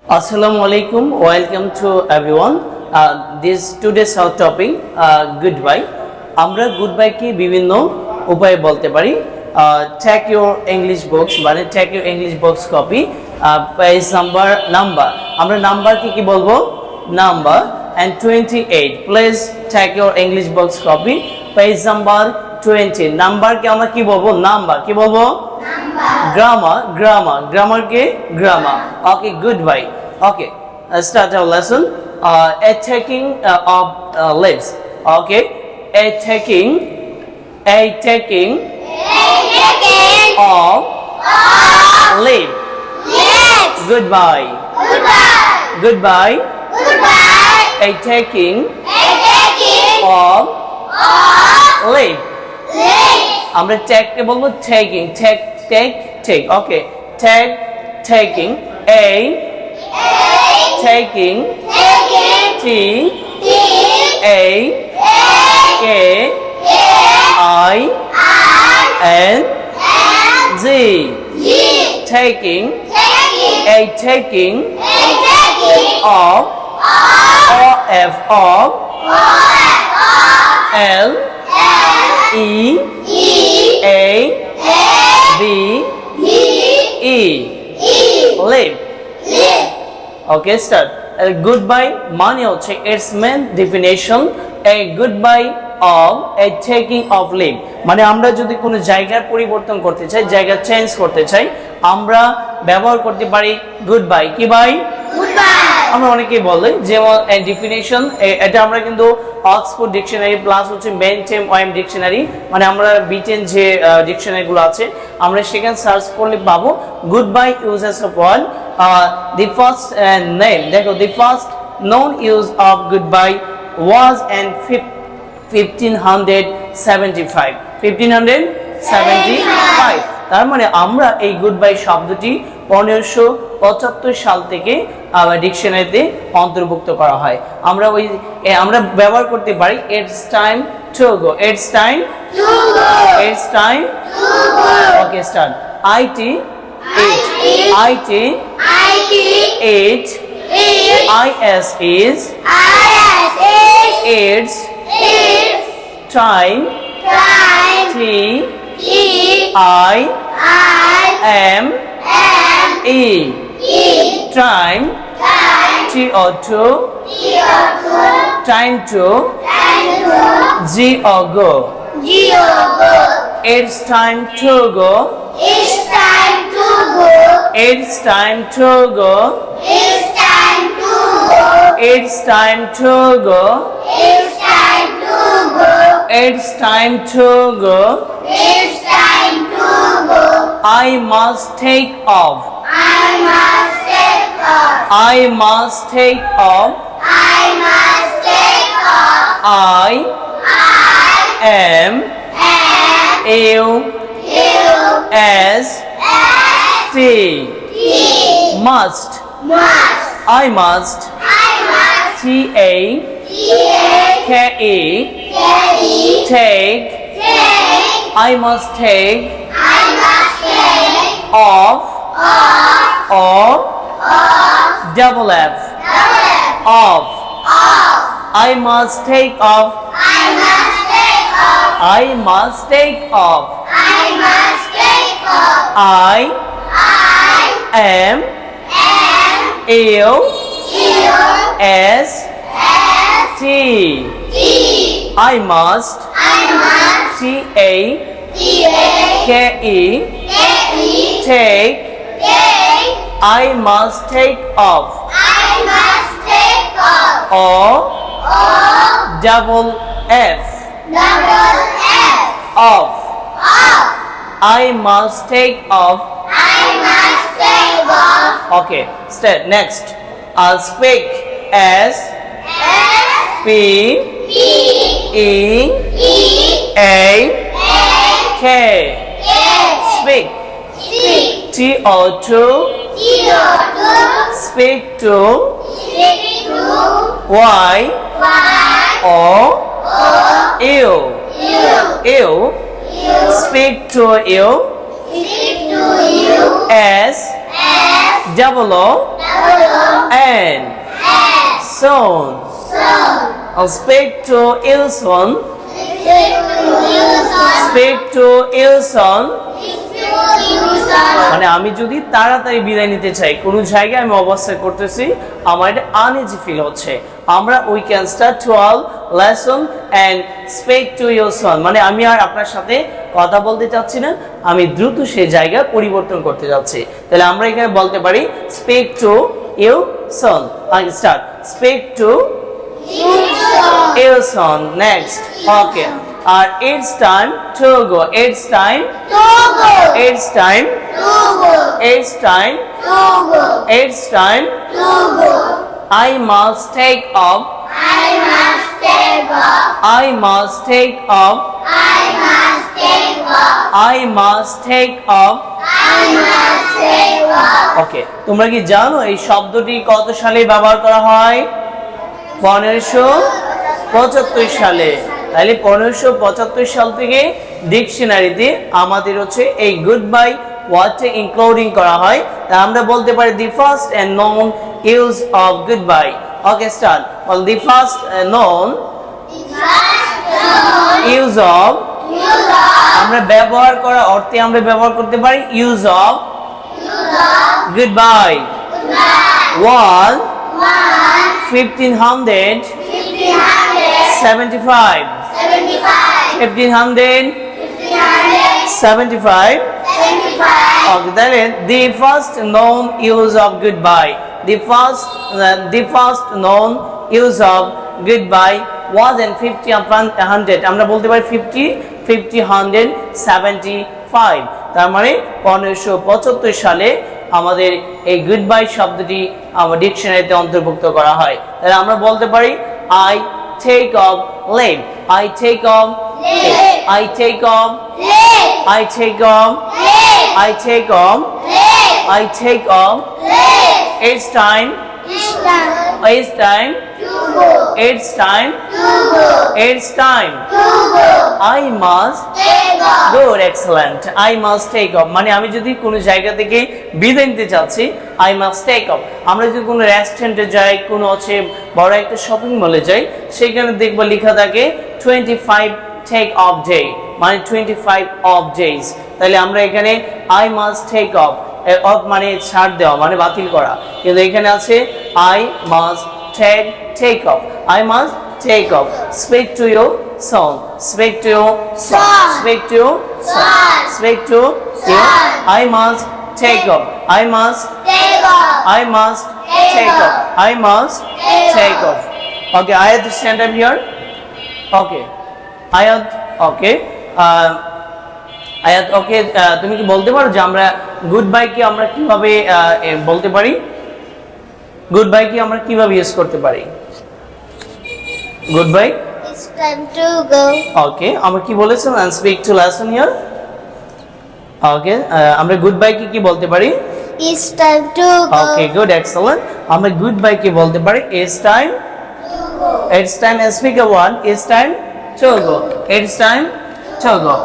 Assalamu alaikum. Welcome to everyone. This today's our topic goodbye. আমরা goodbye কি বিভিন্ন উপায়ে বলতে পারি। Take your English books মানে take your English books copy. Page number. আমরা নাম্বার কি বলবো? Number and 28. Please take your English books copy. Page number 20. Number কে আমরা কি বলবো? নাম্বার কি বলবো? Grammar ke grammar. Okay, goodbye. Okay, start our lesson. A taking of leaves. Okay, a taking of leave. Goodbye. A taking of leave. আমরা take কে বলবো taking. Take. Okay. Taking. Taking. T. A. K. I. N. G. Taking. A taking. Of. F. Of. L. E. A. B. E. Leave. Okay, start. Goodbye মানে হচ্ছে its main definition a goodbye of a taking of leave মানে আমরা যদি কোনো জায়গার পরিবর্তন করতে চাই, জায়গা চেঞ্জ করতে চাই, আমরা ব্যবহার করতে পারি goodbye. কি ভাই? আমরা অনেকেই বলে যেমন ডেফিনিশন এটা আমরা কিন্তু অক্সফোর্ড ডিকশনারি প্লাস হচ্ছে বেনটেম ওএম ডিকশনারি মানে আমরা বিটেন যে ডিকশনারিগুলো আছে আমরা সেখানে সার্চ করলে পাবো goodbye uses of word the first name দেখো the first known use of goodbye was in 1575 তার মানে আমরা এই গুডবাই শব্দটি 1575 সাল থেকে ডিকশনারিতে অন্তর্ভুক্ত করা হয় আমরা ব্যবহার করতে পারি it's time to go okay start it is it's time t I am E time to time to G or go it's time to go it's time to go it's time to go I must take off I am T must I must T-A-K-E take I must take off double F off I must take off I am T I must T-A-K-E take I must take off or double F off I must take off okay step next I'll speak as P E A K speak T-O-2 speak to Y O U speak to you S double O and soon. Speak to Ilson. Speak to Ilson. মানে আমি যদি তাড়াতাড়ি বিদায় নিতে চাই, কোনো জায়গায় আমি অবস্থান করতেছি, আমার এটা আনইজি ফিল হচ্ছে, আমরা we can start to all lesson and speak to your son, মানে আমি আর আপনার সাথে কথা বলতে চাচ্ছি না, আমি দ্রুত সেই জায়গা পরিবর্তন করতে যাচ্ছি। তাহলে আমরা এখানে বলতে পারি speak to your son. Start, speak to your son. Next, okay. আর it's time to go. It's time to go. It's time to go. It's time to go. It's time to go. I must take off. I must take off. I must take off. I must take off. I must take off. I must take off. ওকে, তোমরা কি জানো এই শব্দটি কত সালে ব্যবহার করা হয়? 1575 সালে। তাহলে 1575 সাল থেকে ডিকশনারিতে আমাদের হচ্ছে এই গুড বাই ওয়ার্ডটি ইনক্লুডিং করা হয়। তা আমরা বলতে পারি the first and known use of good bye. Okay, start. well the first known use of, আমরা ব্যবহার করা অর্থে আমরা ব্যবহার করতে পারি use of good by was 1575 1575 Okay, তাহলে the first known use of goodbye, the first known use of goodbye was in 1500, আমরা বলতে পারি 1575, তার মানে 1575 সালে আমাদের এই গুডবাই শব্দটি আমার ডিকশনারিতে অন্তর্ভুক্ত করা হয়। তাহলে আমরা বলতে পারি I take off leave. I take off leave. I take off leave. I take off leave. I take off leave. I take off leave. It's time. It's time. It's time to go. It's time to go. It's time to go. I must take off. Good, excellent. I must take off মানে আমি যদি কোনো জায়গা থেকে বিদায় নিতে চাচ্ছি, I must take off। আমরা যদি কোনো রেস্টুরেন্টে যাই, কোনো হচ্ছে বড় একটা শপিং মলে যাই, সেখানে দেখব লেখা থাকে 25 take off day, মানে 25 off days। তাহলে আমরা এখানে I must take off, of মানে ছাড় দেওয়া, মানে বাতিল করা, কিন্তু এখানে আছে I must take off। I must take off। Speak to your son. Speak to your son. Speak to your son. Speak to your. I must take off. I must take off. I must take off. I must take off. Okay, Ayat, stand up here. Okay, Ayat. Okay. আয়াত, ওকে, তুমি কি বলতে পারো যে আমরা good bye কি আমরা কিভাবে বলতে পারি? গুড বাই কি আমরা কিভাবে ইউজ করতে পারি? Good bye, It's time to go. ওকে, আমরা কি বলেছেন? and speak to lesson here. ওকে, আমরা গুড বাই কি বলতে পারি? It's time to go. Okay, good, excellent. আমরা গুড বাই কি বলতে পারি? It's time to go. It's time, and speak a one. It's time to go. It's time to go.